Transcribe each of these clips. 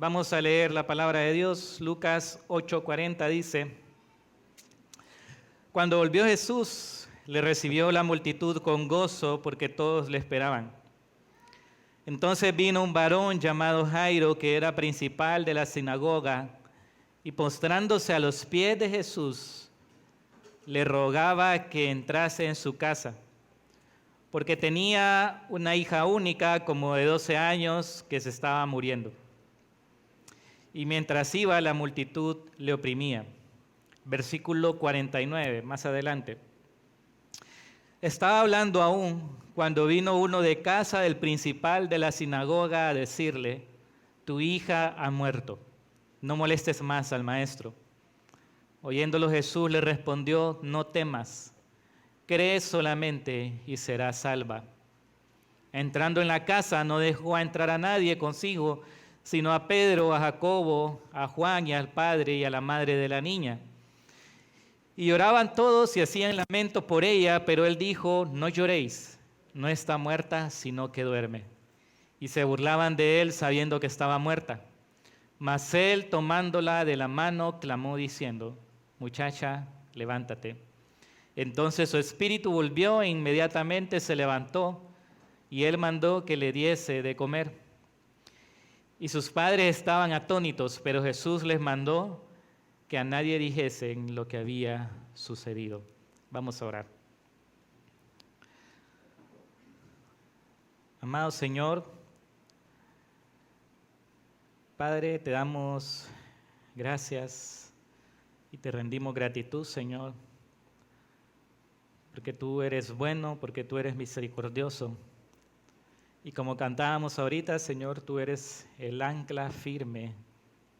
Vamos a leer la palabra de Dios. Lucas 8:40 dice: Cuando volvió Jesús, le recibió la multitud con gozo porque todos le esperaban. Entonces vino un varón llamado Jairo, que era principal de la sinagoga, y postrándose a los pies de Jesús, le rogaba que entrase en su casa, porque tenía una hija única, como de 12 años, que se estaba muriendo. Y mientras iba, la multitud le oprimía. Versículo 49, más adelante. Estaba hablando aún cuando vino uno de casa del principal de la sinagoga a decirle: tu hija ha muerto, no molestes más al maestro. Oyéndolo Jesús le respondió: no temas, cree solamente y serás salva. Entrando en la casa no dejó entrar a nadie consigo, sino a Pedro, a Jacobo, a Juan y al padre y a la madre de la niña. Y lloraban todos y hacían lamento por ella, pero él dijo: no lloréis, no está muerta, sino que duerme. Y se burlaban de él sabiendo que estaba muerta. Mas él, tomándola de la mano, clamó diciendo: muchacha, levántate. Entonces su espíritu volvió e inmediatamente se levantó, y él mandó que le diese de comer. Y sus padres estaban atónitos, pero Jesús les mandó que a nadie dijesen lo que había sucedido. Vamos a orar. Amado Señor, Padre, te damos gracias y te rendimos gratitud, Señor, porque tú eres bueno, porque tú eres misericordioso. Y como cantábamos ahorita, Señor, tú eres el ancla firme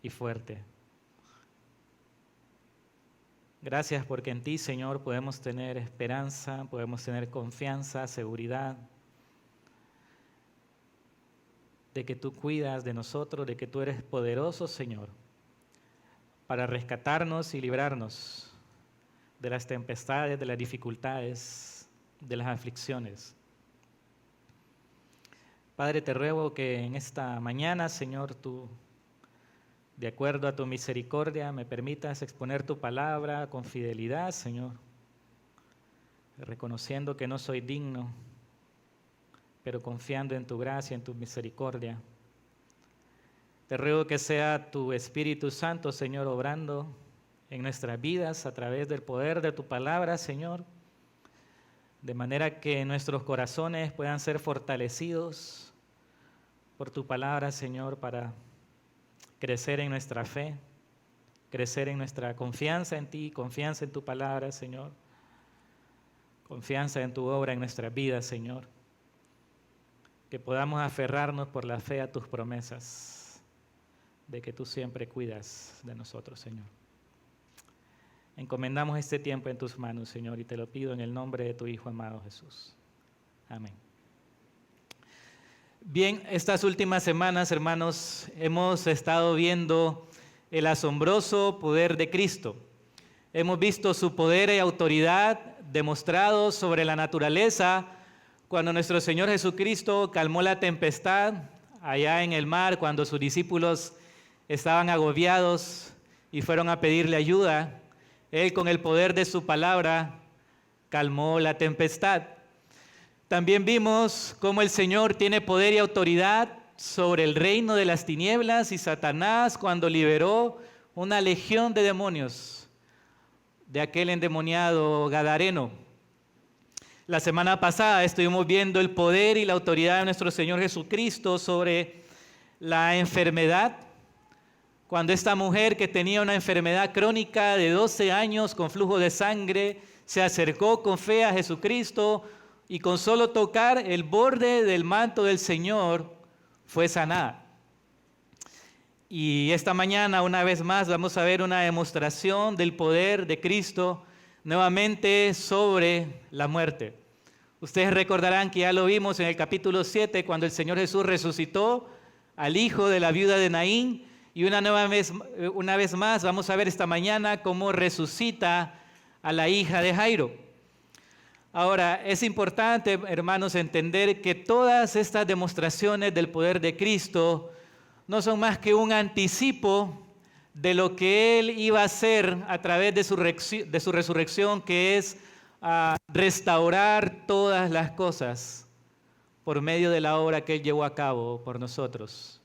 y fuerte. Gracias porque en ti, Señor, podemos tener esperanza, podemos tener confianza, seguridad, de que tú cuidas de nosotros, de que tú eres poderoso, Señor, para rescatarnos y librarnos de las tempestades, de las dificultades, de las aflicciones. Padre, te ruego que en esta mañana, Señor, tú, de acuerdo a tu misericordia, me permitas exponer tu palabra con fidelidad, Señor, reconociendo que no soy digno, pero confiando en tu gracia, en tu misericordia. Te ruego que sea tu Espíritu Santo, Señor, obrando en nuestras vidas a través del poder de tu palabra, Señor, de manera que nuestros corazones puedan ser fortalecidos por tu palabra, Señor, para crecer en nuestra fe, crecer en nuestra confianza en ti, confianza en tu palabra, Señor, confianza en tu obra en nuestras vidas, Señor, que podamos aferrarnos por la fe a tus promesas, de que tú siempre cuidas de nosotros, Señor. Encomendamos este tiempo en tus manos, Señor, y te lo pido en el nombre de tu Hijo amado Jesús. Amén. Bien, estas últimas semanas, hermanos, hemos estado viendo el asombroso poder de Cristo. Hemos visto su poder y autoridad demostrado sobre la naturaleza cuando nuestro Señor Jesucristo calmó la tempestad allá en el mar, cuando sus discípulos estaban agobiados y fueron a pedirle ayuda. Él, con el poder de su palabra, calmó la tempestad. También vimos cómo el Señor tiene poder y autoridad sobre el reino de las tinieblas y Satanás cuando liberó una legión de demonios de aquel endemoniado gadareno. La semana pasada estuvimos viendo el poder y la autoridad de nuestro Señor Jesucristo sobre la enfermedad, cuando esta mujer que tenía una enfermedad crónica de 12 años con flujo de sangre se acercó con fe a Jesucristo y con solo tocar el borde del manto del Señor fue sanada. Y esta mañana, una vez más, vamos a ver una demostración del poder de Cristo nuevamente sobre la muerte. Ustedes recordarán que ya lo vimos en el capítulo 7, cuando el Señor Jesús resucitó al hijo de la viuda de Naín, y una vez más vamos a ver esta mañana cómo resucita a la hija de Jairo. Ahora, es importante, hermanos, entender que todas estas demostraciones del poder de Cristo no son más que un anticipo de lo que Él iba a hacer a través de su resurrección, que es restaurar todas las cosas por medio de la obra que Él llevó a cabo por nosotros.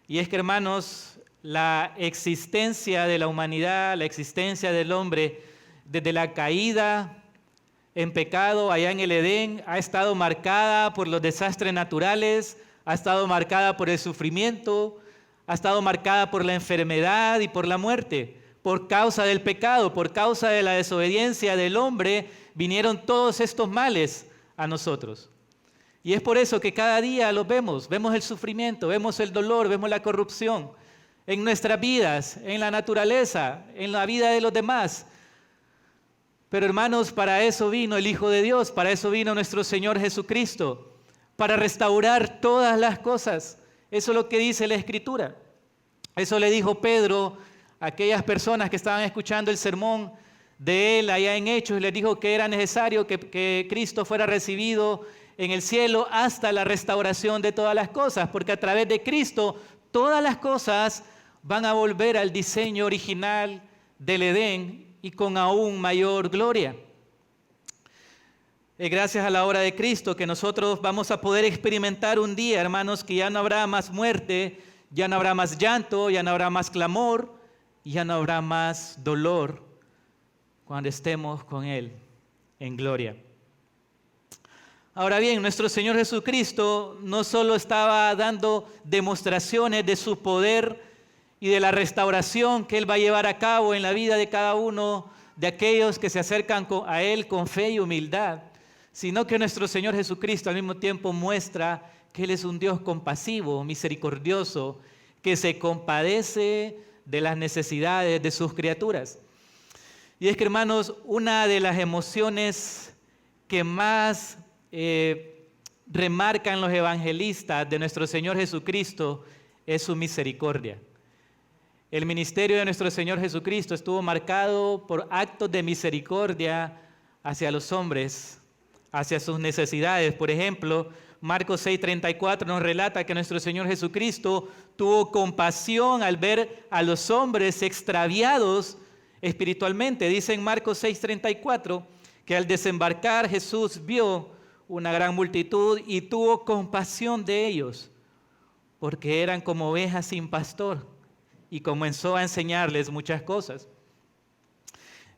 Y es que, hermanos, la existencia de la humanidad, la existencia del hombre, desde la caída en pecado allá en el Edén, ha estado marcada por los desastres naturales, ha estado marcada por el sufrimiento, ha estado marcada por la enfermedad y por la muerte. Por causa del pecado, por causa de la desobediencia del hombre, vinieron todos estos males a nosotros. Y es por eso que cada día los vemos el sufrimiento, vemos el dolor, vemos la corrupción en nuestras vidas, en la naturaleza, en la vida de los demás. Pero hermanos, para eso vino el Hijo de Dios, para eso vino nuestro Señor Jesucristo, para restaurar todas las cosas. Eso es lo que dice la Escritura. Eso le dijo Pedro a aquellas personas que estaban escuchando el sermón de él allá en Hechos, y les dijo que era necesario que Cristo fuera recibido en el cielo hasta la restauración de todas las cosas, porque a través de Cristo todas las cosas van a volver al diseño original del Edén y con aún mayor gloria. Es gracias a la obra de Cristo que nosotros vamos a poder experimentar un día, hermanos, que ya no habrá más muerte, ya no habrá más llanto, ya no habrá más clamor, ya no habrá más dolor cuando estemos con Él en gloria. Ahora bien, nuestro Señor Jesucristo no solo estaba dando demostraciones de su poder y de la restauración que Él va a llevar a cabo en la vida de cada uno de aquellos que se acercan a Él con fe y humildad, sino que nuestro Señor Jesucristo al mismo tiempo muestra que Él es un Dios compasivo, misericordioso, que se compadece de las necesidades de sus criaturas. Y es que, hermanos, una de las emociones que más remarcan los evangelistas de nuestro Señor Jesucristo es su misericordia. El ministerio de nuestro Señor Jesucristo estuvo marcado por actos de misericordia hacia los hombres, hacia sus necesidades. Por ejemplo, Marcos 6:34 nos relata que nuestro Señor Jesucristo tuvo compasión al ver a los hombres extraviados espiritualmente. Dice en Marcos 6:34 que al desembarcar Jesús vio una gran multitud y tuvo compasión de ellos, porque eran como ovejas sin pastor, y comenzó a enseñarles muchas cosas.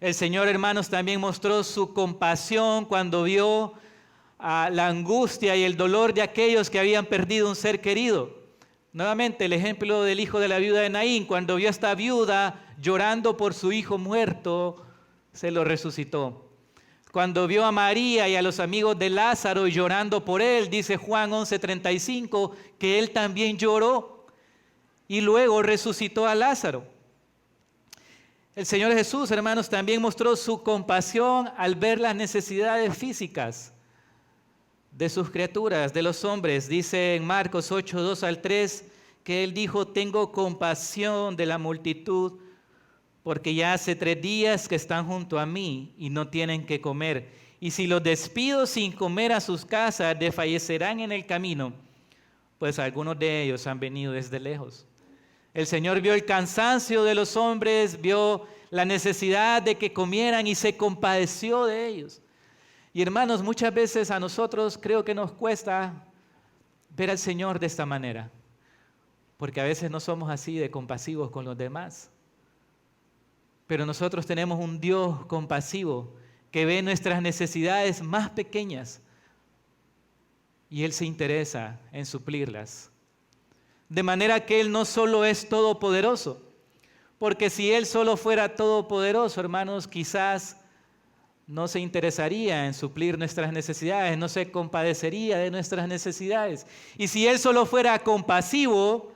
El Señor, hermanos, también mostró su compasión cuando vio la angustia y el dolor de aquellos que habían perdido un ser querido. Nuevamente, el ejemplo del hijo de la viuda de Naín, cuando vio a esta viuda llorando por su hijo muerto, se lo resucitó. Cuando vio a María y a los amigos de Lázaro llorando por él, dice Juan 11:35, que él también lloró y luego resucitó a Lázaro. El Señor Jesús, hermanos, también mostró su compasión al ver las necesidades físicas de sus criaturas, de los hombres. Dice en Marcos 8:2-3 que Él dijo: tengo compasión de la multitud, porque ya hace 3 días que están junto a mí y no tienen que comer. Y si los despido sin comer a sus casas, desfallecerán en el camino, pues algunos de ellos han venido desde lejos. El Señor vio el cansancio de los hombres, vio la necesidad de que comieran y se compadeció de ellos. Y hermanos, muchas veces a nosotros creo que nos cuesta ver al Señor de esta manera, porque a veces no somos así de compasivos con los demás. Pero nosotros tenemos un Dios compasivo que ve nuestras necesidades más pequeñas y Él se interesa en suplirlas. De manera que Él no solo es todopoderoso, porque si Él solo fuera todopoderoso, hermanos, quizás no se interesaría en suplir nuestras necesidades, no se compadecería de nuestras necesidades. Y si Él solo fuera compasivo,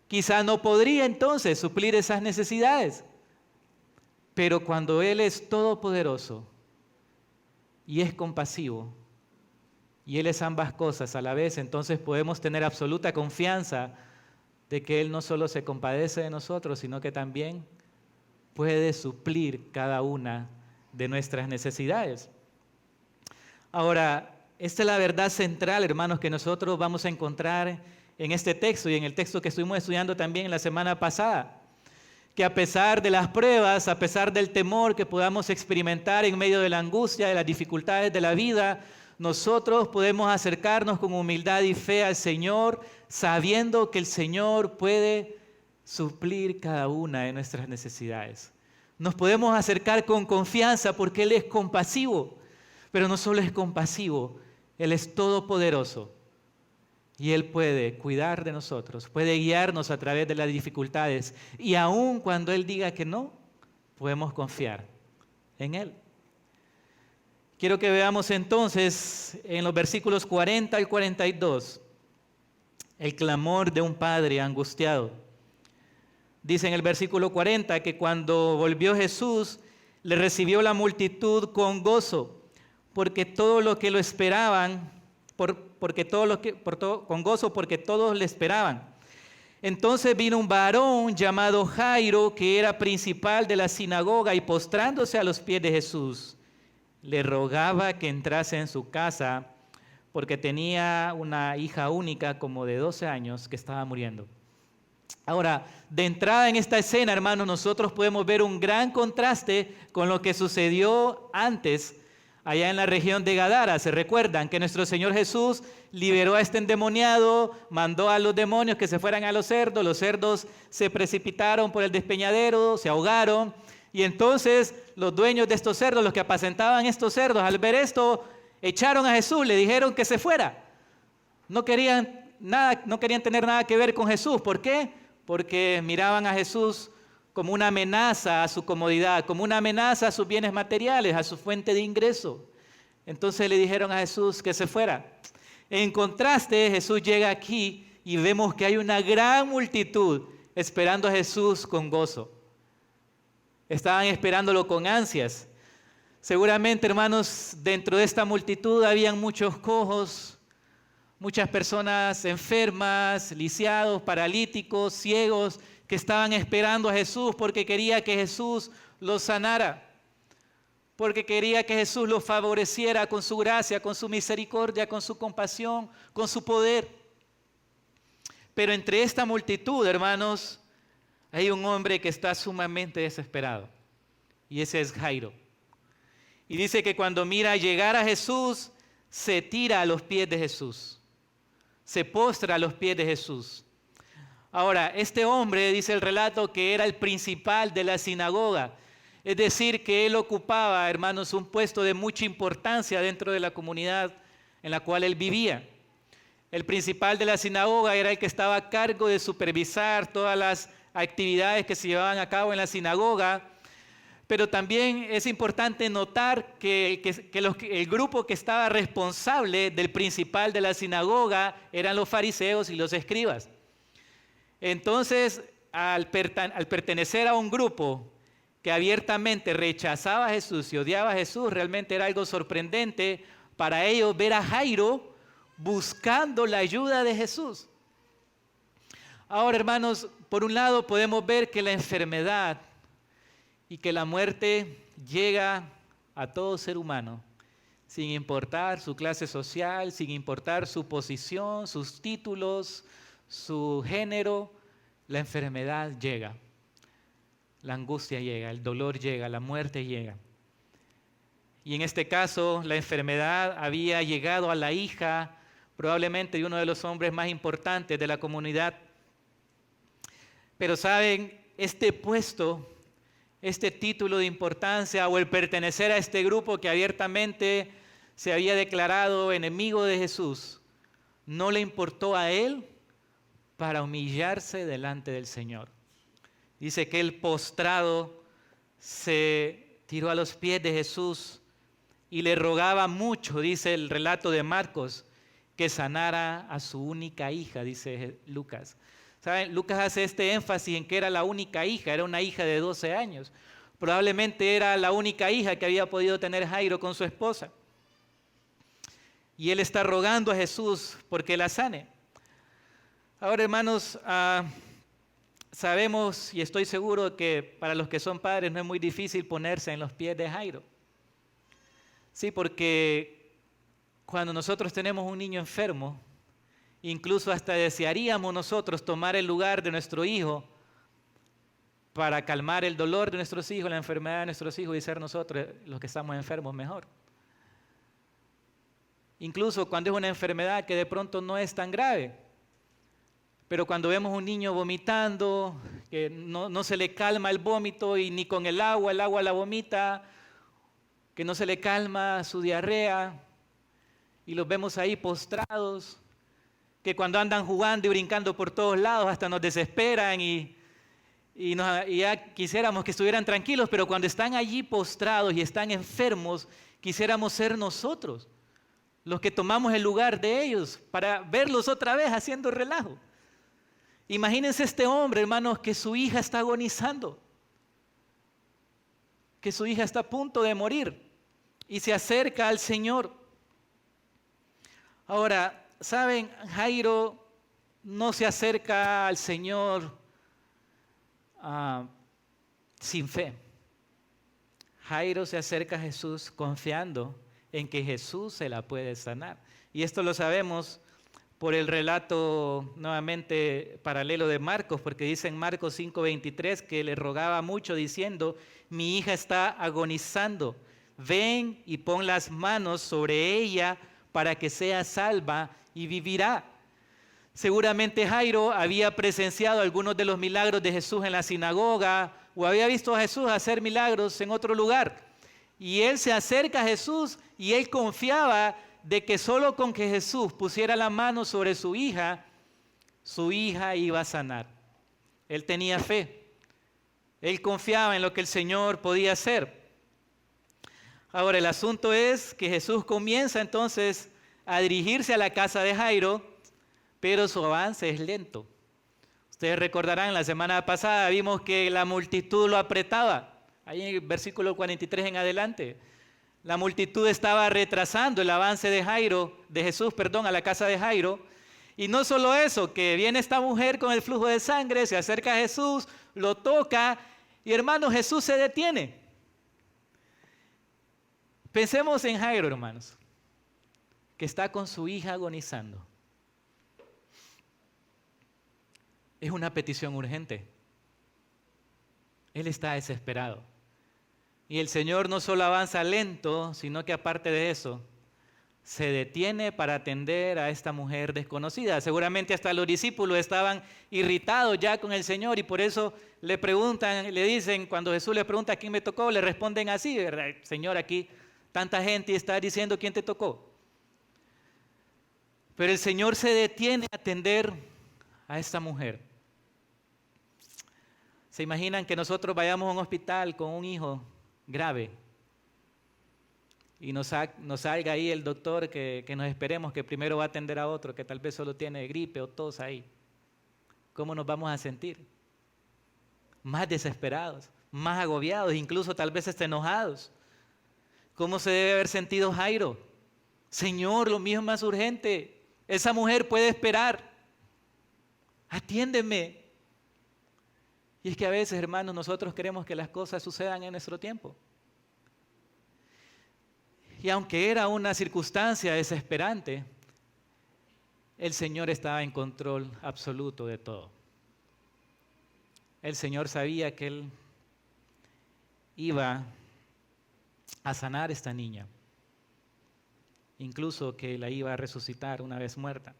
quizás no podría entonces suplir esas necesidades. Pero cuando Él es todopoderoso y es compasivo, y Él es ambas cosas a la vez, entonces podemos tener absoluta confianza de que Él no solo se compadece de nosotros, sino que también puede suplir cada una de nuestras necesidades. Ahora, esta es la verdad central, hermanos, que nosotros vamos a encontrar en este texto y en el texto que estuvimos estudiando también la semana pasada. Que a pesar de las pruebas, a pesar del temor que podamos experimentar en medio de la angustia, de las dificultades de la vida, nosotros podemos acercarnos con humildad y fe al Señor, sabiendo que el Señor puede suplir cada una de nuestras necesidades. Nos podemos acercar con confianza porque Él es compasivo, pero no solo es compasivo, Él es todopoderoso. Y Él puede cuidar de nosotros, puede guiarnos a través de las dificultades. Y aun cuando Él diga que no, podemos confiar en Él. Quiero que veamos entonces en los versículos 40 al 42 el clamor de un padre angustiado. Dice en el versículo 40 que cuando volvió Jesús, le recibió la multitud con gozo, porque todo lo que lo esperaban, con gozo porque todos le esperaban. Entonces vino un varón llamado Jairo, que era principal de la sinagoga, y postrándose a los pies de Jesús, le rogaba que entrase en su casa, porque tenía una hija única como de 12 años que estaba muriendo. Ahora, de entrada en esta escena, hermanos, nosotros podemos ver un gran contraste con lo que sucedió antes allá en la región de Gadara. ¿Se recuerdan que nuestro Señor Jesús liberó a este endemoniado, mandó a los demonios que se fueran a los cerdos se precipitaron por el despeñadero, se ahogaron, y entonces los dueños de estos cerdos, los que apacentaban estos cerdos, al ver esto, echaron a Jesús, le dijeron que se fuera. No querían tener nada que ver con Jesús. ¿Por qué? Porque miraban a Jesús como una amenaza a su comodidad, como una amenaza a sus bienes materiales, a su fuente de ingreso. Entonces le dijeron a Jesús que se fuera. En contraste, Jesús llega aquí y vemos que hay una gran multitud esperando a Jesús con gozo. Estaban esperándolo con ansias. Seguramente, hermanos, dentro de esta multitud habían muchos cojos, muchas personas enfermas, lisiados, paralíticos, ciegos, que estaban esperando a Jesús porque quería que Jesús los sanara, porque quería que Jesús los favoreciera con su gracia, con su misericordia, con su compasión, con su poder. Pero entre esta multitud, hermanos, hay un hombre que está sumamente desesperado, y ese es Jairo. Y dice que cuando mira llegar a Jesús, se tira a los pies de Jesús, se postra a los pies de Jesús. Ahora, este hombre, dice el relato, que era el principal de la sinagoga, es decir, que él ocupaba, hermanos, un puesto de mucha importancia dentro de la comunidad en la cual él vivía. El principal de la sinagoga era el que estaba a cargo de supervisar todas las actividades que se llevaban a cabo en la sinagoga, pero también es importante notar que el grupo que estaba responsable del principal de la sinagoga eran los fariseos y los escribas. Entonces, al pertenecer a un grupo que abiertamente rechazaba a Jesús y odiaba a Jesús, realmente era algo sorprendente para ellos ver a Jairo buscando la ayuda de Jesús. Ahora, hermanos, por un lado podemos ver que la enfermedad y que la muerte llega a todo ser humano, sin importar su clase social, sin importar su posición, sus títulos, su género. La enfermedad llega, la angustia llega, el dolor llega, la muerte llega. Y en este caso, la enfermedad había llegado a la hija, probablemente de uno de los hombres más importantes de la comunidad. Pero saben, este puesto, este título de importancia o el pertenecer a este grupo que abiertamente se había declarado enemigo de Jesús, no le importó a él para humillarse delante del Señor. Dice que él postrado se tiró a los pies de Jesús y le rogaba mucho, dice el relato de Marcos, que sanara a su única hija, dice Lucas. ¿Saben? Lucas hace este énfasis en que era la única hija, era una hija de 12 años. Probablemente era la única hija que había podido tener Jairo con su esposa. Y él está rogando a Jesús porque la sane. Ahora, hermanos, sabemos y estoy seguro que para los que son padres no es muy difícil ponerse en los pies de Jairo. Sí, porque cuando nosotros tenemos un niño enfermo Incluso hasta desearíamos nosotros tomar el lugar de nuestro hijo para calmar el dolor de nuestros hijos, la enfermedad de nuestros hijos y ser nosotros los que estamos enfermos mejor. Incluso cuando es una enfermedad que de pronto no es tan grave. Pero cuando vemos un niño vomitando, que no se le calma el vómito y ni con el agua la vomita, que no se le calma su diarrea, y los vemos ahí postrados, que cuando andan jugando y brincando por todos lados hasta nos desesperan y ya quisiéramos que estuvieran tranquilos, pero cuando están allí postrados y están enfermos, quisiéramos ser nosotros los que tomamos el lugar de ellos para verlos otra vez haciendo relajo. Imagínense este hombre, hermanos, que su hija está agonizando, que su hija está a punto de morir y se acerca al Señor. Ahora, ¿saben? Jairo no se acerca al Señor sin fe. Jairo se acerca a Jesús confiando en que Jesús se la puede sanar. Y esto lo sabemos por el relato nuevamente paralelo de Marcos, porque dice en Marcos 5:23 que le rogaba mucho diciendo: mi hija está agonizando, ven y pon las manos sobre ella para que sea salva y vivirá. Seguramente Jairo había presenciado algunos de los milagros de Jesús en la sinagoga o había visto a Jesús hacer milagros en otro lugar. Y él se acerca a Jesús y él confiaba de que solo con que Jesús pusiera la mano sobre su hija iba a sanar. Él tenía fe. Él confiaba en lo que el Señor podía hacer. Ahora, el asunto es que Jesús comienza entonces a dirigirse a la casa de Jairo, pero su avance es lento. Ustedes recordarán, la semana pasada vimos que la multitud lo apretaba. Ahí en el versículo 43 en adelante. La multitud estaba retrasando el avance de Jesús, a la casa de Jairo. Y no solo eso, que viene esta mujer con el flujo de sangre, se acerca a Jesús, lo toca y hermanos, Jesús se detiene. Pensemos en Jairo, hermanos, que está con su hija agonizando. Es una petición urgente. Él está desesperado. Y el Señor no solo avanza lento, sino que aparte de eso, se detiene para atender a esta mujer desconocida. Seguramente hasta los discípulos estaban irritados ya con el Señor y por eso le preguntan, le dicen, cuando Jesús les pregunta a quién me tocó, le responden así: Señor, aquí tanta gente está diciendo quién te tocó. Pero el Señor se detiene a atender a esta mujer. ¿Se imaginan que nosotros vayamos a un hospital con un hijo grave y nos salga ahí el doctor que nos esperemos que primero va a atender a otro que tal vez solo tiene gripe o tos ahí? ¿Cómo nos vamos a sentir? Más desesperados, más agobiados, incluso tal vez hasta enojados. ¿Cómo se debe haber sentido Jairo? Señor, lo mío es más urgente. Esa mujer puede esperar. Atiéndeme. Y es que a veces, hermanos, nosotros queremos que las cosas sucedan en nuestro tiempo. Y aunque era una circunstancia desesperante, el Señor estaba en control absoluto de todo. El Señor sabía que Él iba a sanar a esta niña, incluso que la iba a resucitar una vez muerta.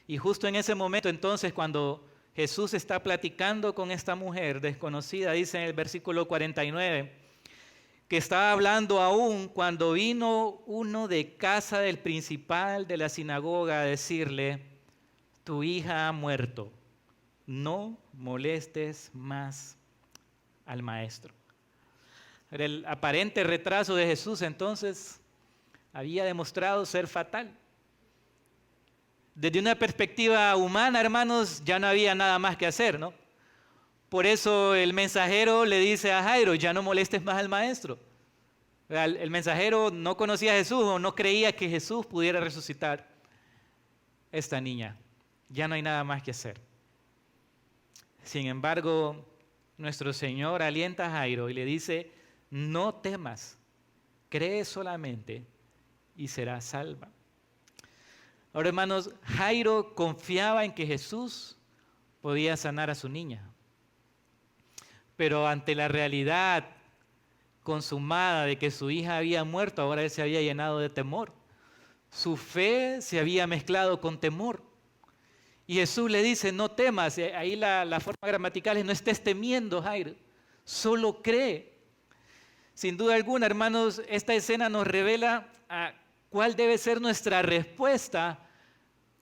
Y justo en ese momento entonces, cuando Jesús está platicando con esta mujer desconocida, dice en el versículo 49, que estaba hablando aún cuando vino uno de casa del principal de la sinagoga a decirle: tu hija ha muerto, no molestes más al maestro. El aparente retraso de Jesús entonces había demostrado ser fatal. Desde una perspectiva humana, hermanos, ya no había nada más que hacer, ¿no? Por eso el mensajero le dice a Jairo: ya no molestes más al maestro. El mensajero no conocía a Jesús o no creía que Jesús pudiera resucitar a esta niña. Ya no hay nada más que hacer. Sin embargo, nuestro Señor alienta a Jairo y le dice: no temas, cree solamente y serás salva. Ahora, hermanos, Jairo confiaba en que Jesús podía sanar a su niña. Pero ante la realidad consumada de que su hija había muerto, ahora él se había llenado de temor. Su fe se había mezclado con temor. Y Jesús le dice, no temas. Ahí la forma gramatical es, no estés temiendo, Jairo. Solo cree. Sin duda alguna, hermanos, esta escena nos revela cuál debe ser nuestra respuesta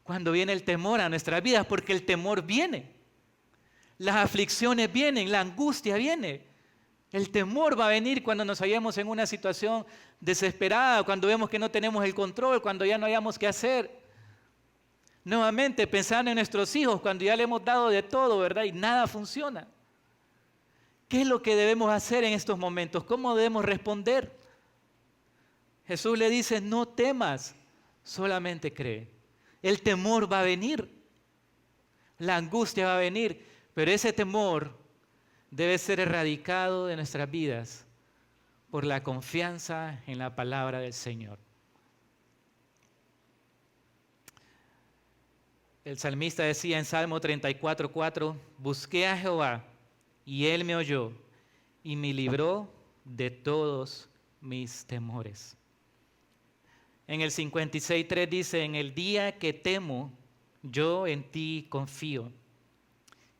cuando viene el temor a nuestras vidas, porque el temor viene. Las aflicciones vienen, la angustia viene. El temor va a venir cuando nos hallemos en una situación desesperada, cuando vemos que no tenemos el control, cuando ya no hayamos qué hacer. Nuevamente, pensando en nuestros hijos, cuando ya le hemos dado de todo, ¿verdad? Y nada funciona. ¿Qué es lo que debemos hacer en estos momentos? ¿Cómo debemos responder? Jesús le dice, no temas, solamente cree. El temor va a venir, la angustia va a venir, pero ese temor debe ser erradicado de nuestras vidas por la confianza en la palabra del Señor. El salmista decía en Salmo 34:4, busqué a Jehová y Él me oyó y me libró de todos mis temores. En el 56:3 dice, en el día que temo, yo en ti confío.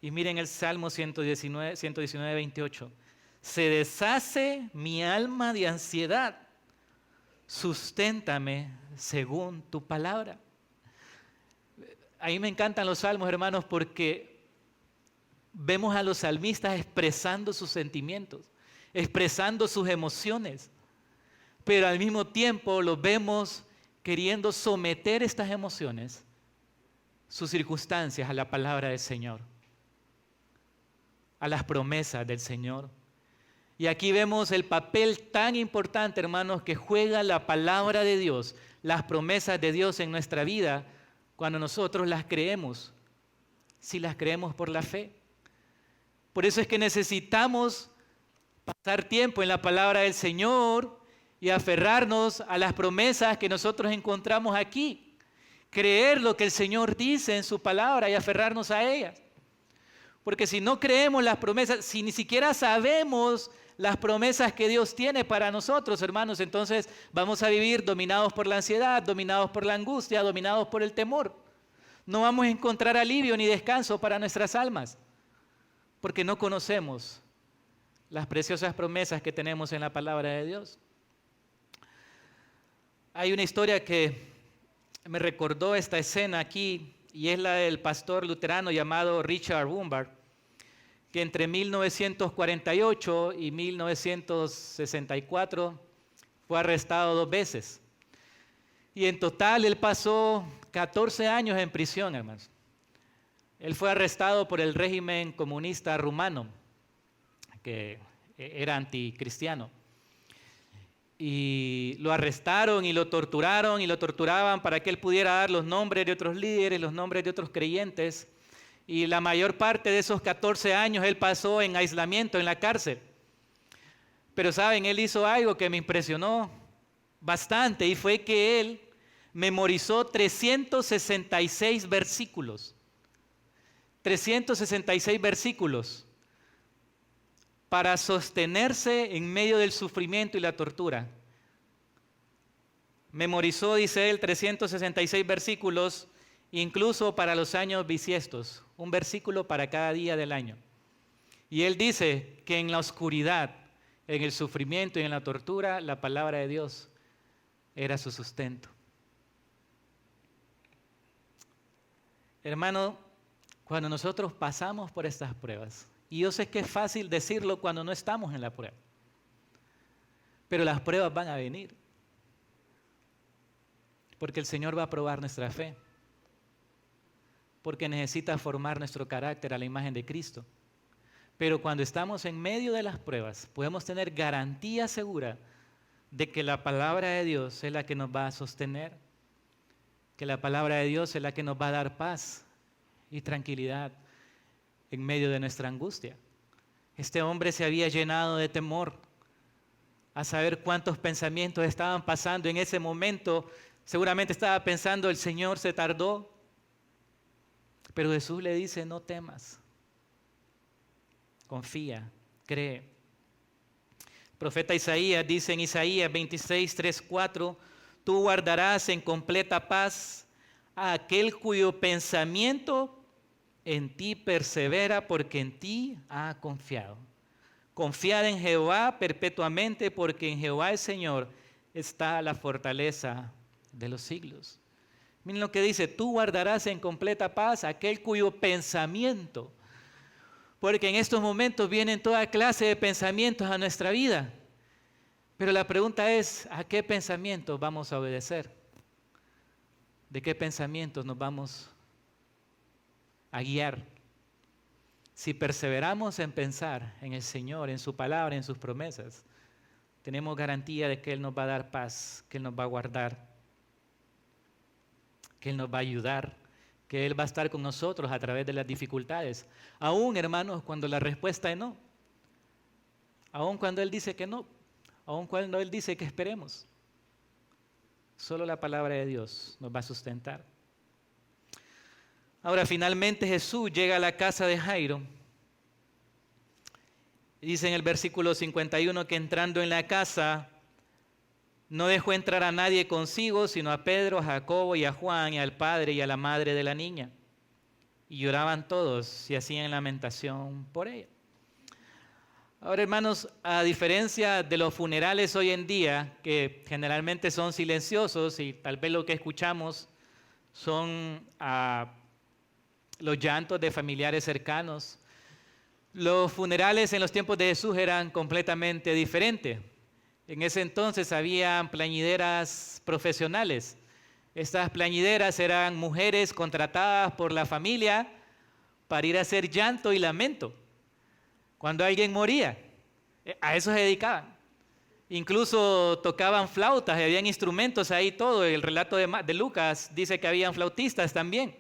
Y miren el Salmo 119:28. Se deshace mi alma de ansiedad, susténtame según tu palabra. A mí me encantan los salmos, hermanos, porque vemos a los salmistas expresando sus sentimientos, expresando sus emociones, pero al mismo tiempo los vemos queriendo someter estas emociones, sus circunstancias, a la palabra del Señor, a las promesas del Señor. Y aquí vemos el papel tan importante, hermanos, que juega la palabra de Dios, las promesas de Dios en nuestra vida, cuando nosotros las creemos, si las creemos por la fe. Por eso es que necesitamos pasar tiempo en la palabra del Señor y aferrarnos a las promesas que nosotros encontramos aquí. Creer lo que el Señor dice en su palabra y aferrarnos a ellas. Porque si no creemos las promesas, si ni siquiera sabemos las promesas que Dios tiene para nosotros, hermanos, entonces vamos a vivir dominados por la ansiedad, dominados por la angustia, dominados por el temor. No vamos a encontrar alivio ni descanso para nuestras almas, porque no conocemos las preciosas promesas que tenemos en la palabra de Dios. Hay una historia que me recordó esta escena aquí, y es la del pastor luterano llamado Richard Wurmbrand, que entre 1948 y 1964 fue arrestado 2 veces. Y en total él pasó 14 años en prisión, hermanos. Él fue arrestado por el régimen comunista rumano, que era anticristiano. Y lo arrestaron y lo torturaban para que él pudiera dar los nombres de otros líderes, los nombres de otros creyentes. Y la mayor parte de esos 14 años él pasó en aislamiento en la cárcel. Pero saben, él hizo algo que me impresionó bastante, y fue que él memorizó 366 versículos. 366 versículos para sostenerse en medio del sufrimiento y la tortura. Memorizó, dice él, 366 versículos, incluso para los años bisiestos, un versículo para cada día del año. Y él dice que en la oscuridad, en el sufrimiento y en la tortura, la palabra de Dios era su sustento. Hermano, cuando nosotros pasamos por estas pruebas, y yo sé que es fácil decirlo cuando no estamos en la prueba, pero las pruebas van a venir, porque el Señor va a probar nuestra fe, porque necesita formar nuestro carácter a la imagen de Cristo. Pero cuando estamos en medio de las pruebas, podemos tener garantía segura de que la palabra de Dios es la que nos va a sostener, que la palabra de Dios es la que nos va a dar paz y tranquilidad en medio de nuestra angustia. Este hombre se había llenado de temor a saber cuántos pensamientos estaban pasando en ese momento Seguramente estaba pensando, el Señor se tardó. Pero Jesús le dice, no temas. Confía, cree. El profeta Isaías dice en Isaías 26, 3, 4, tú guardarás en completa paz a aquel cuyo pensamiento en ti persevera porque en ti ha confiado. Confiad en Jehová perpetuamente porque en Jehová el Señor está la fortaleza de los siglos. Miren lo que dice, tú guardarás en completa paz a aquel cuyo pensamiento, porque en estos momentos vienen toda clase de pensamientos a nuestra vida. Pero la pregunta es, ¿a qué pensamientos vamos a obedecer? ¿De qué pensamientos nos vamos a guiar? Si perseveramos en pensar en el Señor, en su palabra, en sus promesas, tenemos garantía de que Él nos va a dar paz, que Él nos va a guardar, que Él nos va a ayudar, que Él va a estar con nosotros a través de las dificultades. Aún, hermanos, cuando la respuesta es no. Aún cuando Él dice que no. Aún cuando Él dice que esperemos. Solo la palabra de Dios nos va a sustentar. Ahora, finalmente Jesús llega a la casa de Jairo. Dice en el versículo 51 que entrando en la casa, no dejó entrar a nadie consigo, sino a Pedro, a Jacobo y a Juan y al padre y a la madre de la niña. Y lloraban todos y hacían lamentación por ella. Ahora, hermanos, a diferencia de los funerales hoy en día, que generalmente son silenciosos y tal vez lo que escuchamos son los llantos de familiares cercanos, los funerales en los tiempos de Jesús eran completamente diferentes. En ese entonces había plañideras profesionales. Estas plañideras eran mujeres contratadas por la familia para ir a hacer llanto y lamento cuando alguien moría. A eso se dedicaban. Incluso tocaban flautas, y habían instrumentos ahí todo. El relato de Lucas dice que habían flautistas también.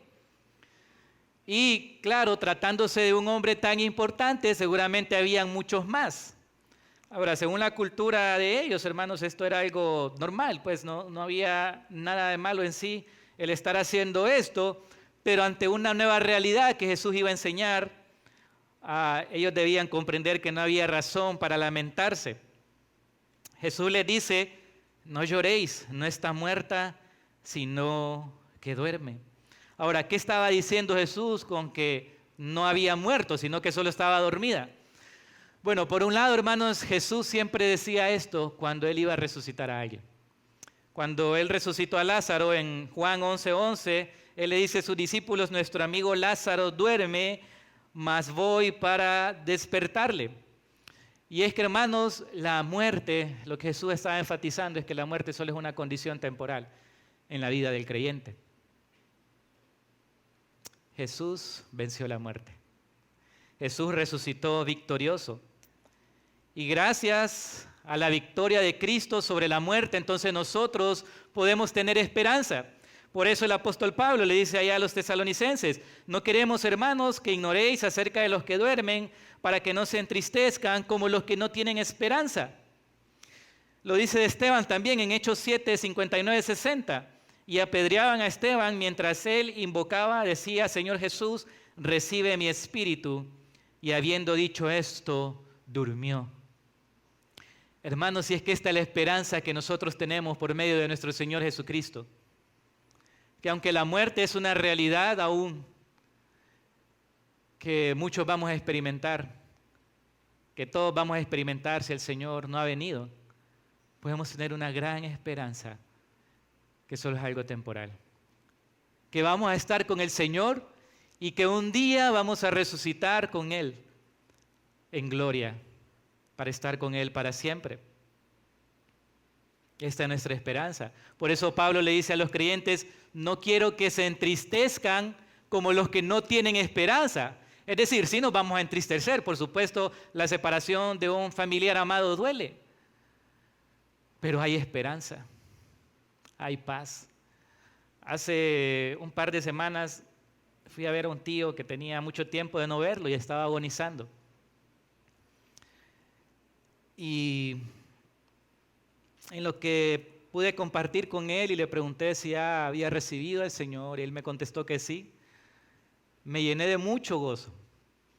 Y claro, tratándose de un hombre tan importante, seguramente habían muchos más. Ahora, según la cultura de ellos, hermanos, esto era algo normal, pues no había nada de malo en sí el estar haciendo esto, pero ante una nueva realidad que Jesús iba a enseñar, ellos debían comprender que no había razón para lamentarse. Jesús les dice, no lloréis, no está muerta, sino que duerme. Ahora, ¿qué estaba diciendo Jesús con que no había muerto, sino que solo estaba dormida? Bueno, por un lado, hermanos, Jesús siempre decía esto cuando Él iba a resucitar a alguien. Cuando Él resucitó a Lázaro en Juan 11:11, Él le dice a sus discípulos, nuestro amigo Lázaro duerme, mas voy para despertarle. Y es que, hermanos, la muerte, lo que Jesús estaba enfatizando es que la muerte solo es una condición temporal en la vida del creyente. Jesús venció la muerte. Jesús resucitó victorioso. Y gracias a la victoria de Cristo sobre la muerte, entonces nosotros podemos tener esperanza. Por eso el apóstol Pablo le dice allá a los tesalonicenses, no queremos, hermanos, que ignoréis acerca de los que duermen, para que no se entristezcan como los que no tienen esperanza. Lo dice de Esteban también en Hechos 7, 59, 60. Y apedreaban a Esteban mientras él invocaba, decía, Señor Jesús, recibe mi espíritu. Y habiendo dicho esto, durmió. Hermanos, si es que esta es la esperanza que nosotros tenemos por medio de nuestro Señor Jesucristo, que aunque la muerte es una realidad aún, que muchos vamos a experimentar, que todos vamos a experimentar si el Señor no ha venido, podemos tener una gran esperanza, que solo es algo temporal, que vamos a estar con el Señor y que un día vamos a resucitar con Él en gloria, para estar con Él para siempre. Esta es nuestra esperanza. Por eso Pablo le dice a los creyentes, no quiero que se entristezcan como los que no tienen esperanza. Es decir, sí nos vamos a entristecer, por supuesto, la separación de un familiar amado duele, pero hay esperanza, hay paz. Hace un par de semanas fui a ver a un tío que tenía mucho tiempo de no verlo y estaba agonizando. Y en lo que pude compartir con él y le pregunté si ya había recibido al Señor y él me contestó que sí. Me llené de mucho gozo,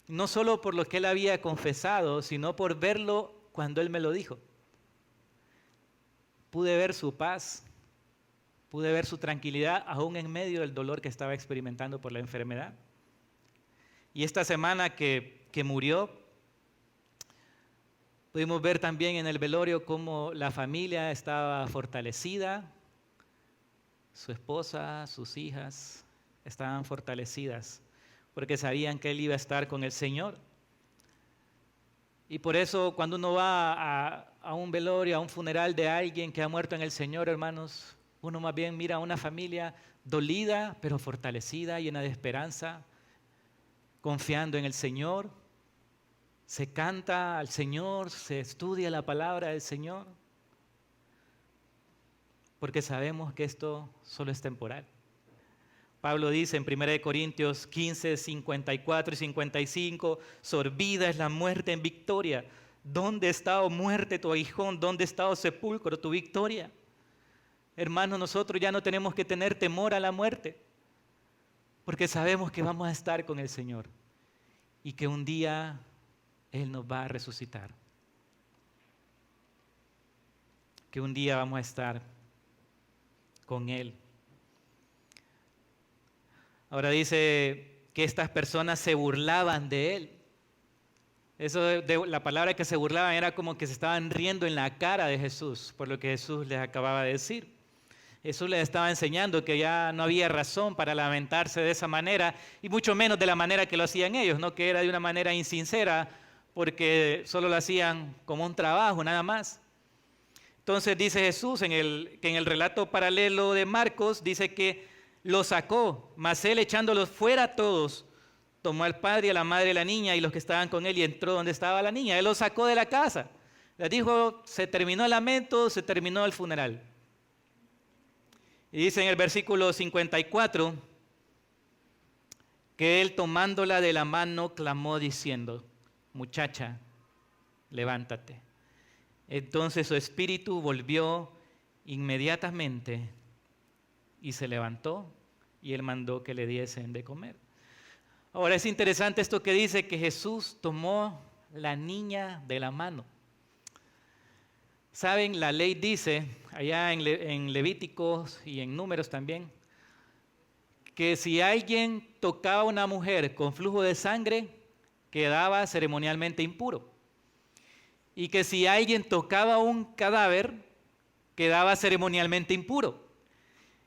no solo por lo que él había confesado, sino por verlo cuando él me lo dijo. Pude ver su paz, pude ver su tranquilidad aún en medio del dolor que estaba experimentando por la enfermedad. Y esta semana que murió, pudimos ver también en el velorio cómo la familia estaba fortalecida, su esposa, sus hijas estaban fortalecidas, porque sabían que él iba a estar con el Señor. Y por eso cuando uno va a un velorio, a un funeral de alguien que ha muerto en el Señor, hermanos, uno más bien mira a una familia dolida, pero fortalecida, llena de esperanza, confiando en el Señor. Se canta al Señor, se estudia la palabra del Señor, porque sabemos que esto solo es temporal. Pablo dice en 1 Corintios 15, 54 y 55, sorbida es la muerte en victoria. ¿Dónde está, oh muerte, tu aguijón? ¿Dónde está, oh sepulcro, tu victoria? Hermanos, nosotros ya no tenemos que tener temor a la muerte, porque sabemos que vamos a estar con el Señor y que un día Él nos va a resucitar. Que un día vamos a estar con Él. Ahora dice que estas personas se burlaban de Él. La palabra que se burlaban era como que se estaban riendo en la cara de Jesús, por lo que Jesús les acababa de decir. Jesús les estaba enseñando que ya no había razón para lamentarse de esa manera, y mucho menos de la manera que lo hacían ellos, ¿no? Que era de una manera insincera, porque solo lo hacían como un trabajo, nada más. Entonces dice Jesús que en el relato paralelo de Marcos, dice que lo sacó, mas él echándolos fuera a todos, tomó al padre y a la madre de la niña y los que estaban con él y entró donde estaba la niña. Él los sacó de la casa. Les dijo, se terminó el lamento, se terminó el funeral. Y dice en el versículo 54 que él tomándola de la mano clamó diciendo, muchacha, levántate. Entonces su espíritu volvió inmediatamente y se levantó y él mandó que le diesen de comer. Ahora es interesante esto que dice que Jesús tomó la niña de la mano. Saben, la ley dice, allá en Levíticos y en Números también, que si alguien tocaba a una mujer con flujo de sangre, quedaba ceremonialmente impuro. Y que si alguien tocaba un cadáver, quedaba ceremonialmente impuro.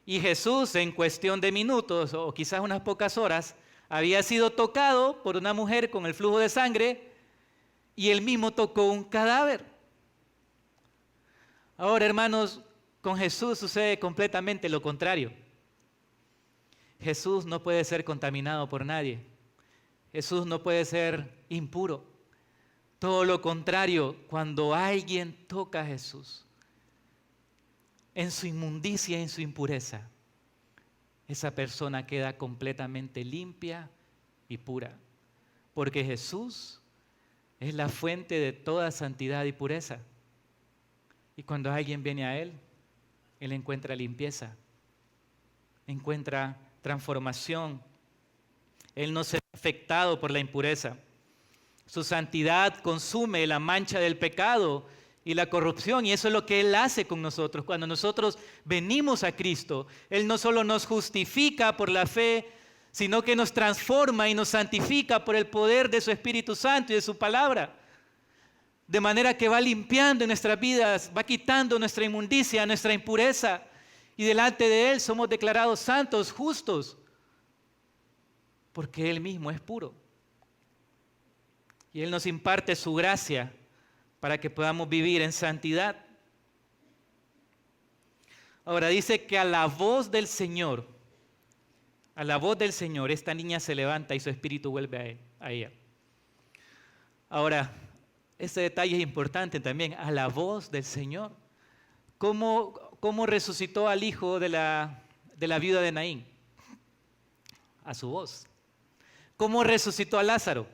Y Jesús, en cuestión de minutos o quizás unas pocas horas, había sido tocado por una mujer con el flujo de sangre y él mismo tocó un cadáver. Ahora, hermanos, con Jesús sucede completamente lo contrario. Jesús no puede ser contaminado por nadie. Jesús no puede ser impuro. Todo lo contrario, cuando alguien toca a Jesús, en su inmundicia, en su impureza, esa persona queda completamente limpia y pura. Porque Jesús es la fuente de toda santidad y pureza. Y cuando alguien viene a Él, Él encuentra limpieza, encuentra transformación. Él no se ve afectado por la impureza. Su santidad consume la mancha del pecado y la corrupción, y eso es lo que Él hace con nosotros. Cuando nosotros venimos a Cristo, Él no solo nos justifica por la fe, sino que nos transforma y nos santifica por el poder de su Espíritu Santo y de su palabra. De manera que va limpiando en nuestras vidas, va quitando nuestra inmundicia, nuestra impureza, y delante de Él somos declarados santos, justos, porque Él mismo es puro. Y Él nos imparte su gracia para que podamos vivir en santidad. Ahora dice que a la voz del Señor, esta niña se levanta y su espíritu vuelve a ella. Ahora, este detalle es importante también, a la voz del Señor. ¿Cómo resucitó al hijo de la viuda de Naín? A su voz. ¿Cómo resucitó a Lázaro?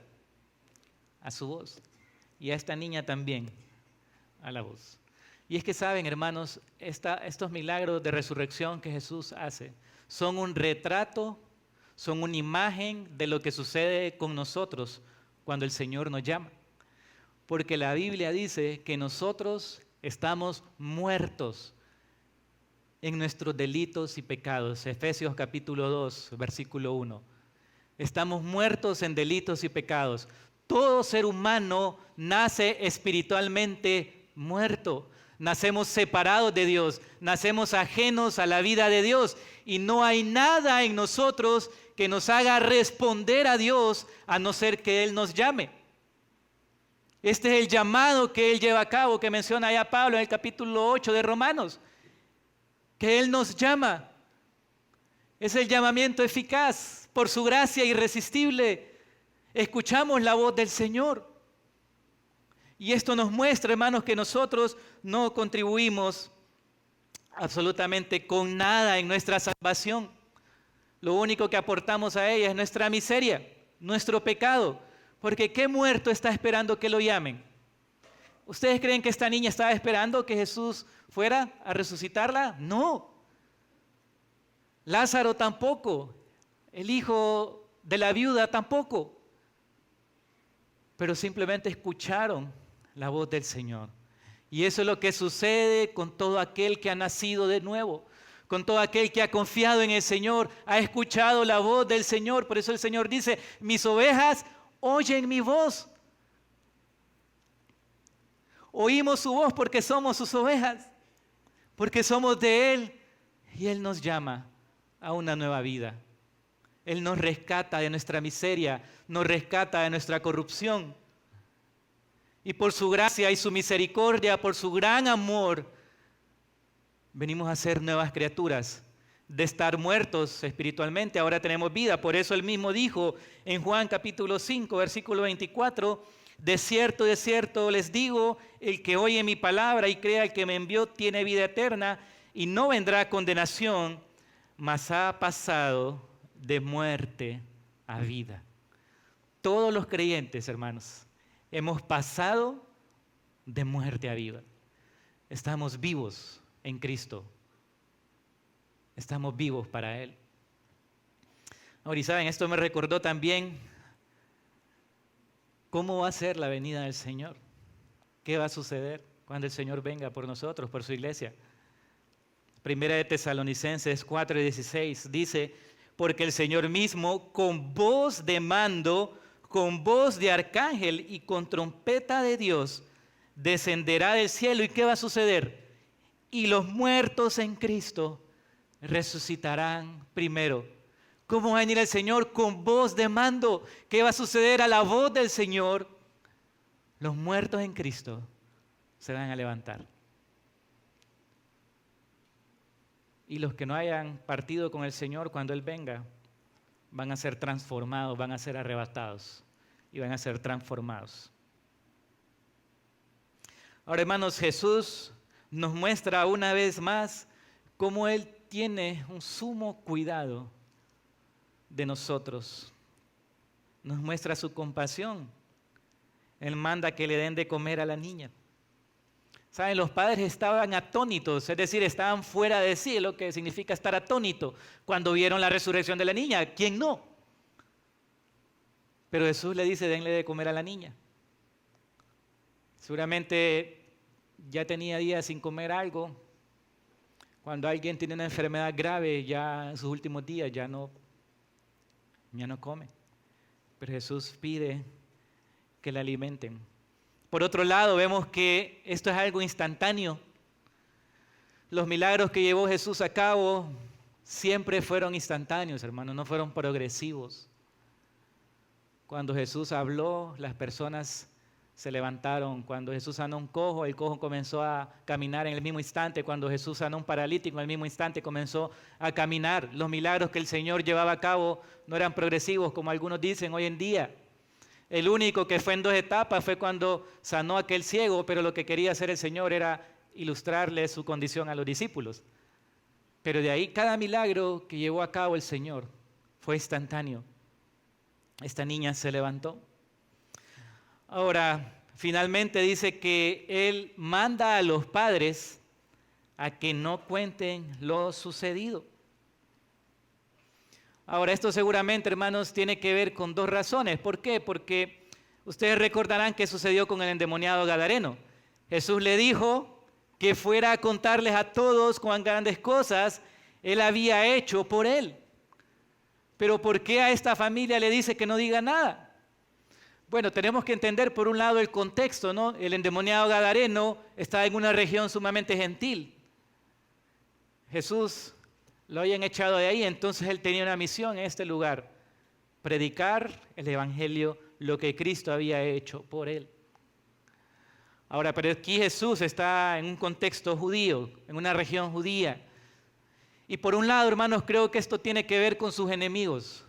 A su voz. Y a esta niña también, a la voz. Y es que saben, hermanos, estos milagros de resurrección que Jesús hace son un retrato, son una imagen de lo que sucede con nosotros cuando el Señor nos llama. Porque la Biblia dice que nosotros estamos muertos en nuestros delitos y pecados. Efesios capítulo 2, versículo 1. Estamos muertos en delitos y pecados. Todo ser humano nace espiritualmente muerto. Nacemos separados de Dios, nacemos ajenos a la vida de Dios y no hay nada en nosotros que nos haga responder a Dios a no ser que Él nos llame. Este es el llamado que Él lleva a cabo, que menciona allá Pablo en el capítulo 8 de Romanos, que Él nos llama. Es el llamamiento eficaz, por su gracia irresistible. Escuchamos la voz del Señor. Y esto nos muestra, hermanos, que nosotros no contribuimos absolutamente con nada en nuestra salvación. Lo único que aportamos a ella es nuestra miseria, nuestro pecado. Porque ¿qué muerto está esperando que lo llamen? ¿Ustedes creen que esta niña estaba esperando que Jesús fuera a resucitarla? No. Lázaro tampoco. El hijo de la viuda tampoco. Pero simplemente escucharon la voz del Señor. Y eso es lo que sucede con todo aquel que ha nacido de nuevo, con todo aquel que ha confiado en el Señor, ha escuchado la voz del Señor. Por eso el Señor dice, mis ovejas oyen mi voz. Oímos su voz porque somos sus ovejas, porque somos de Él y Él nos llama a una nueva vida. Él nos rescata de nuestra miseria, nos rescata de nuestra corrupción. Y por su gracia y su misericordia, por su gran amor, venimos a ser nuevas criaturas. De estar muertos espiritualmente, ahora tenemos vida. Por eso Él mismo dijo en Juan capítulo 5, versículo 24, de cierto les digo, el que oye mi palabra y crea al que me envió tiene vida eterna y no vendrá a condenación, mas ha pasado de muerte a vida. Todos los creyentes, hermanos, hemos pasado de muerte a vida. Estamos vivos en Cristo. Estamos vivos para Él. Ahora, y saben, esto me recordó también cómo va a ser la venida del Señor. ¿Qué va a suceder cuando el Señor venga por nosotros, por su iglesia? Primera de Tesalonicenses 4:16 dice, porque el Señor mismo con voz de mando, con voz de arcángel y con trompeta de Dios, descenderá del cielo. ¿Y qué va a suceder? Y los muertos en Cristo resucitarán primero. ¿Cómo va a venir el Señor? Con voz de mando. ¿Qué va a suceder a la voz del Señor? Los muertos en Cristo se van a levantar. Y los que no hayan partido con el Señor cuando Él venga, van a ser transformados, van a ser arrebatados y van a ser transformados. Ahora, hermanos, Jesús nos muestra una vez más cómo Él tiene un sumo cuidado de nosotros. Nos muestra su compasión. Él manda que le den de comer a la niña. ¿Saben? Los padres estaban atónitos, es decir, estaban fuera de sí, lo que significa estar atónito, cuando vieron la resurrección de la niña. ¿Quién no? Pero Jesús le dice, denle de comer a la niña. Seguramente ya tenía días sin comer algo. Cuando alguien tiene una enfermedad grave, ya en sus últimos días ya no come. Pero Jesús pide que la alimenten. Por otro lado, vemos que esto es algo instantáneo. Los milagros que llevó Jesús a cabo siempre fueron instantáneos, hermanos, no fueron progresivos. Cuando Jesús habló, las personas se levantaron. Cuando Jesús sanó un cojo, el cojo comenzó a caminar en el mismo instante. Cuando Jesús sanó un paralítico, en el mismo instante comenzó a caminar. Los milagros que el Señor llevaba a cabo no eran progresivos, como algunos dicen hoy en día. El único que fue en 2 etapas fue cuando sanó a aquel ciego, pero lo que quería hacer el Señor era ilustrarle su condición a los discípulos. Pero de ahí cada milagro que llevó a cabo el Señor fue instantáneo. Esta niña se levantó. Ahora, finalmente dice que Él manda a los padres a que no cuenten lo sucedido. Ahora, esto seguramente, hermanos, tiene que ver con dos razones. ¿Por qué? Porque ustedes recordarán qué sucedió con el endemoniado gadareno. Jesús le dijo que fuera a contarles a todos cuán grandes cosas Él había hecho por él. Pero ¿por qué a esta familia le dice que no diga nada? Bueno, tenemos que entender por un lado el contexto, ¿no? El endemoniado gadareno estaba en una región sumamente gentil. Jesús lo habían echado de ahí, entonces él tenía una misión en este lugar: predicar el evangelio, lo que Cristo había hecho por él. Ahora, pero aquí Jesús está en un contexto judío, en una región judía. Y por un lado, hermanos, creo que esto tiene que ver con sus enemigos.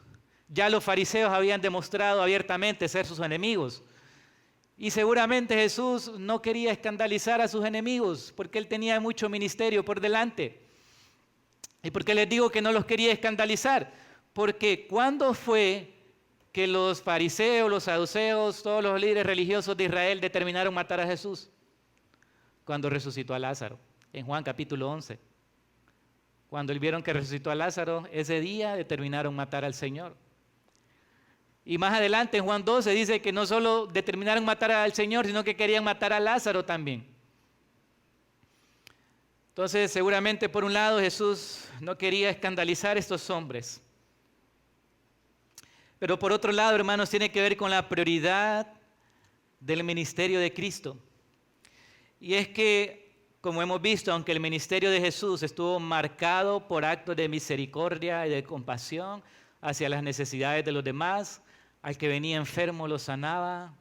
Ya los fariseos habían demostrado abiertamente ser sus enemigos. Y seguramente Jesús no quería escandalizar a sus enemigos, porque él tenía mucho ministerio por delante. ¿Y por qué les digo que no los quería escandalizar? Porque ¿cuándo fue que los fariseos, los saduceos, todos los líderes religiosos de Israel determinaron matar a Jesús? Cuando resucitó a Lázaro, en Juan capítulo 11. Cuando vieron que resucitó a Lázaro, ese día determinaron matar al Señor. Y más adelante en Juan 12 dice que no solo determinaron matar al Señor, sino que querían matar a Lázaro también. Entonces, seguramente por un lado Jesús no quería escandalizar a estos hombres. Pero por otro lado, hermanos, tiene que ver con la prioridad del ministerio de Cristo. Y es que, como hemos visto, aunque el ministerio de Jesús estuvo marcado por actos de misericordia y de compasión hacia las necesidades de los demás, al que venía enfermo lo sanaba,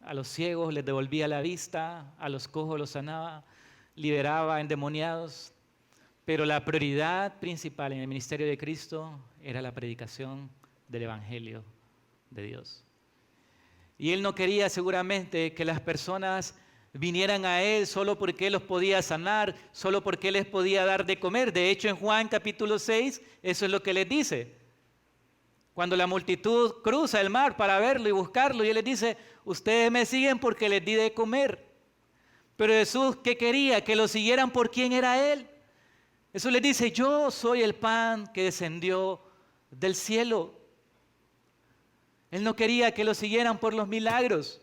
a los ciegos les devolvía la vista, a los cojos los sanaba, liberaba a endemoniados, pero la prioridad principal en el ministerio de Cristo era la predicación del Evangelio de Dios. Y Él no quería seguramente que las personas vinieran a Él solo porque Él los podía sanar, solo porque Él les podía dar de comer. De hecho, en Juan capítulo 6, eso es lo que les dice. Cuando la multitud cruza el mar para verlo y buscarlo, y Él les dice: ustedes me siguen porque les di de comer. Pero Jesús, ¿qué quería? Que lo siguieran por quién era Él. Jesús les dice: yo soy el pan que descendió del cielo. Él no quería que lo siguieran por los milagros,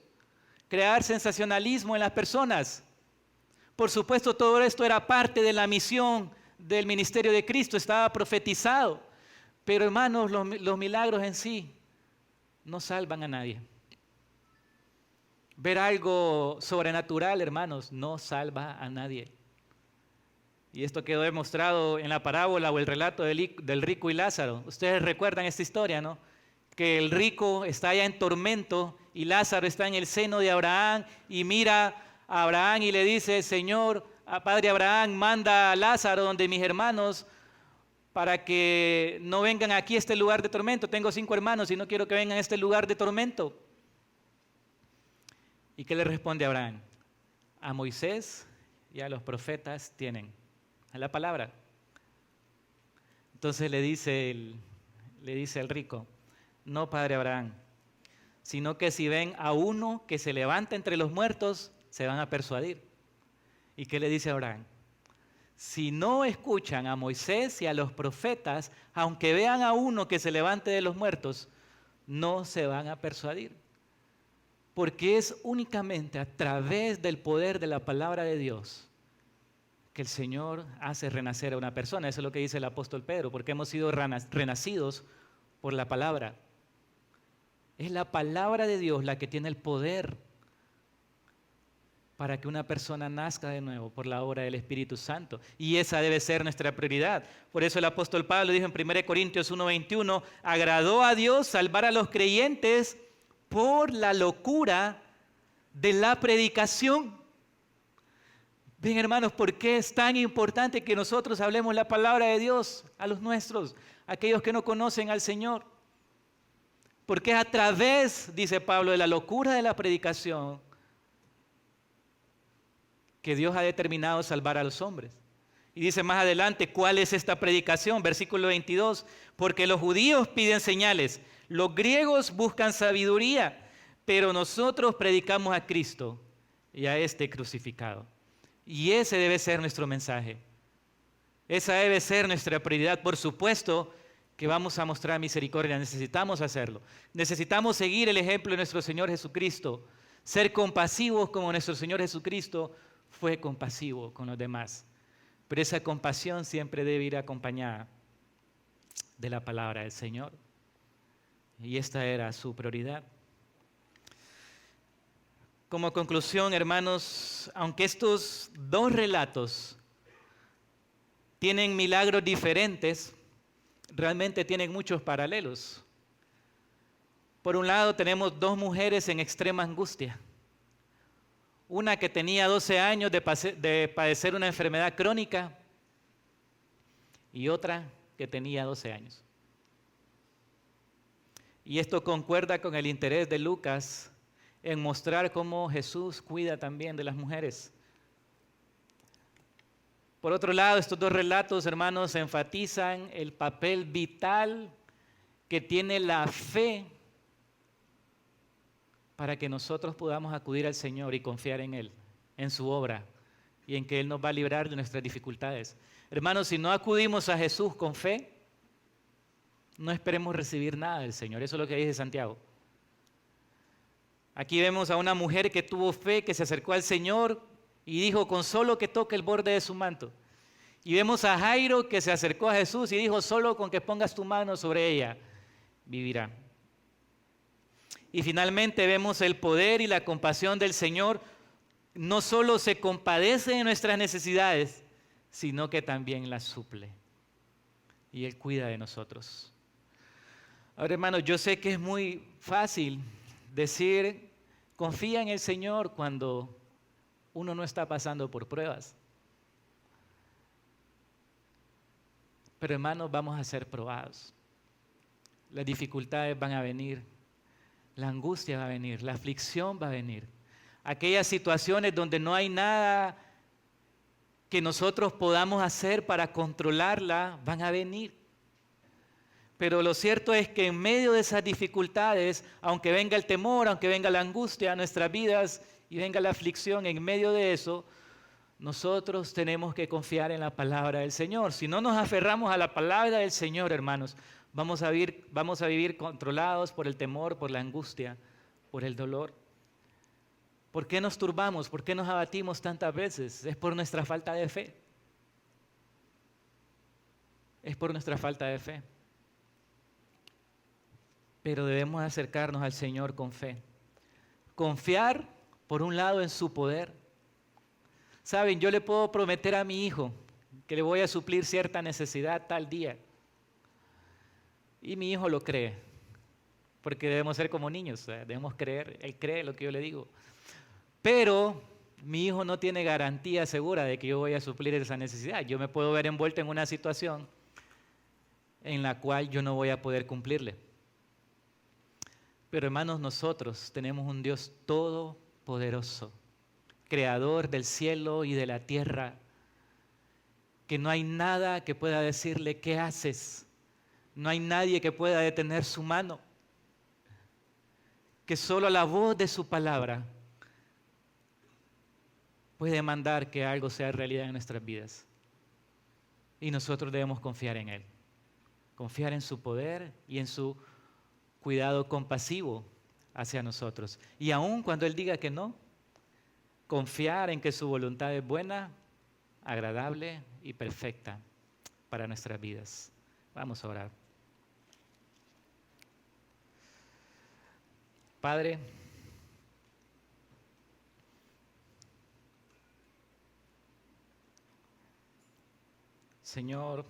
crear sensacionalismo en las personas. Por supuesto, todo esto era parte de la misión del ministerio de Cristo, estaba profetizado. Pero hermanos, los milagros en sí no salvan a nadie. Ver algo sobrenatural, hermanos, no salva a nadie. Y esto quedó demostrado en la parábola o el relato del rico y Lázaro. Ustedes recuerdan esta historia, ¿no? Que el rico está allá en tormento y Lázaro está en el seno de Abraham y mira a Abraham y le dice: Señor, Padre Abraham, manda a Lázaro donde mis hermanos para que no vengan aquí a este lugar de tormento. Tengo 5 hermanos y no quiero que vengan a este lugar de tormento. ¿Y qué le responde Abraham? A Moisés y a los profetas tienen a la palabra. Entonces le dice el rico: no, padre Abraham, sino que si ven a uno que se levanta entre los muertos, se van a persuadir. ¿Y qué le dice Abraham? Si no escuchan a Moisés y a los profetas, aunque vean a uno que se levante de los muertos, no se van a persuadir. Porque es únicamente a través del poder de la palabra de Dios que el Señor hace renacer a una persona. Eso es lo que dice el apóstol Pedro, porque hemos sido renacidos por la palabra. Es la palabra de Dios la que tiene el poder para que una persona nazca de nuevo por la obra del Espíritu Santo. Y esa debe ser nuestra prioridad. Por eso el apóstol Pablo dijo en 1 Corintios 1:21, agradó a Dios salvar a los creyentes por la locura de la predicación. Ven, hermanos, ¿por qué es tan importante que nosotros hablemos la palabra de Dios a los nuestros, a aquellos que no conocen al Señor? Porque es a través, dice Pablo, de la locura de la predicación que Dios ha determinado salvar a los hombres. Y dice más adelante, ¿cuál es esta predicación? Versículo 22, porque los judíos piden señales, los griegos buscan sabiduría, pero nosotros predicamos a Cristo y a este crucificado. Y ese debe ser nuestro mensaje. Esa debe ser nuestra prioridad. Por supuesto que vamos a mostrar misericordia, necesitamos hacerlo. Necesitamos seguir el ejemplo de nuestro Señor Jesucristo, ser compasivos como nuestro Señor Jesucristo fue compasivo con los demás. Pero esa compasión siempre debe ir acompañada de la palabra del Señor. Y esta era su prioridad. Como conclusión, hermanos, aunque estos dos relatos tienen milagros diferentes, realmente tienen muchos paralelos. Por un lado tenemos dos mujeres en extrema angustia. Una que tenía 12 años de padecer una enfermedad crónica y otra que tenía 12 años. Y esto concuerda con el interés de Lucas en mostrar cómo Jesús cuida también de las mujeres. Por otro lado, estos dos relatos, hermanos, enfatizan el papel vital que tiene la fe para que nosotros podamos acudir al Señor y confiar en Él, en su obra y en que Él nos va a librar de nuestras dificultades. Hermanos, si no acudimos a Jesús con fe, no esperemos recibir nada del Señor. Eso es lo que dice Santiago. Aquí vemos a una mujer que tuvo fe, que se acercó al Señor y dijo, con solo que toque el borde de su manto. Y vemos a Jairo que se acercó a Jesús y dijo, solo con que pongas tu mano sobre ella, vivirá. Y finalmente vemos el poder y la compasión del Señor. No solo se compadece de nuestras necesidades, sino que también las suple. Y Él cuida de nosotros. Ahora, hermanos, yo sé que es muy fácil decir, confía en el Señor cuando uno no está pasando por pruebas. Pero, hermanos, vamos a ser probados. Las dificultades van a venir. La angustia va a venir, la aflicción va a venir. Aquellas situaciones donde no hay nada que nosotros podamos hacer para controlarla, van a venir. Pero lo cierto es que en medio de esas dificultades, aunque venga el temor, aunque venga la angustia a nuestras vidas y venga la aflicción, en medio de eso, nosotros tenemos que confiar en la palabra del Señor. Si no nos aferramos a la palabra del Señor, hermanos, vamos a vivir controlados por el temor, por la angustia, por el dolor. ¿Por qué nos turbamos? ¿Por qué nos abatimos tantas veces? Es por nuestra falta de fe. Es por nuestra falta de fe. Pero debemos acercarnos al Señor con fe. Confiar, por un lado, en su poder. Saben, yo le puedo prometer a mi hijo que le voy a suplir cierta necesidad tal día. Y mi hijo lo cree, porque debemos ser como niños, debemos creer, él cree lo que yo le digo. Pero mi hijo no tiene garantía segura de que yo voy a suplir esa necesidad. Yo me puedo ver envuelto en una situación en la cual yo no voy a poder cumplirle. Pero hermanos, nosotros tenemos un Dios todopoderoso, creador del cielo y de la tierra, que no hay nada que pueda decirle, ¿qué haces? No hay nadie que pueda detener su mano, que solo la voz de su palabra puede mandar que algo sea realidad en nuestras vidas. Y nosotros debemos confiar en Él, confiar en su poder y en su cuidado compasivo hacia nosotros. Y aun cuando Él diga que no, confiar en que su voluntad es buena, agradable y perfecta para nuestras vidas. Vamos a orar. Padre, Señor,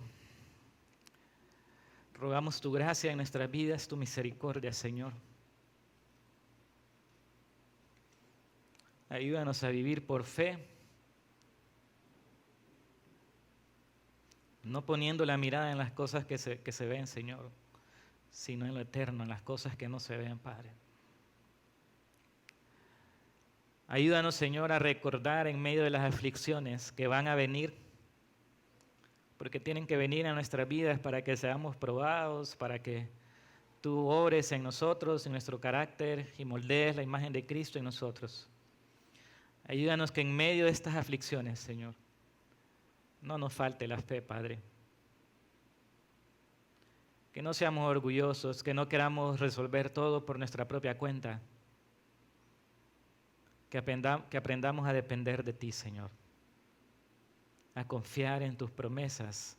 rogamos tu gracia en nuestras vidas, tu misericordia, Señor. Ayúdanos a vivir por fe, no poniendo la mirada en las cosas que se ven, Señor, sino en lo eterno, en las cosas que no se ven, Padre. Ayúdanos, Señor, a recordar en medio de las aflicciones que van a venir, porque tienen que venir a nuestras vidas para que seamos probados, para que tú obres en nosotros, en nuestro carácter y moldees la imagen de Cristo en nosotros. Ayúdanos que en medio de estas aflicciones, Señor, no nos falte la fe, Padre. Que no seamos orgullosos, que no queramos resolver todo por nuestra propia cuenta. Que aprendamos a depender de ti, Señor. A confiar en tus promesas,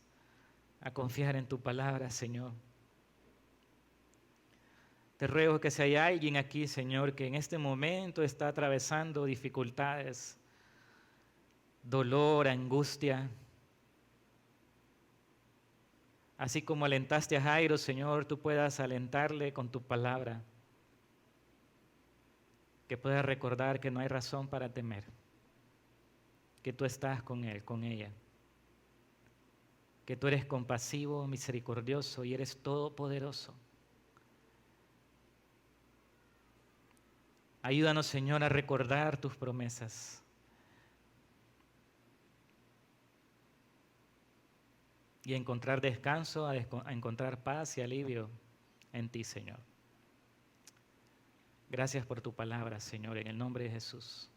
a confiar en tu palabra, Señor. Te ruego que si hay alguien aquí, Señor, que en este momento está atravesando dificultades, dolor, angustia, así como alentaste a Jairo, Señor, tú puedas alentarle con tu palabra, que pueda recordar que no hay razón para temer, que tú estás con él, con ella, que tú eres compasivo, misericordioso y eres todopoderoso. Ayúdanos, Señor, a recordar tus promesas. Y a encontrar descanso, a encontrar paz y alivio en ti, Señor. Gracias por tu palabra, Señor, en el nombre de Jesús.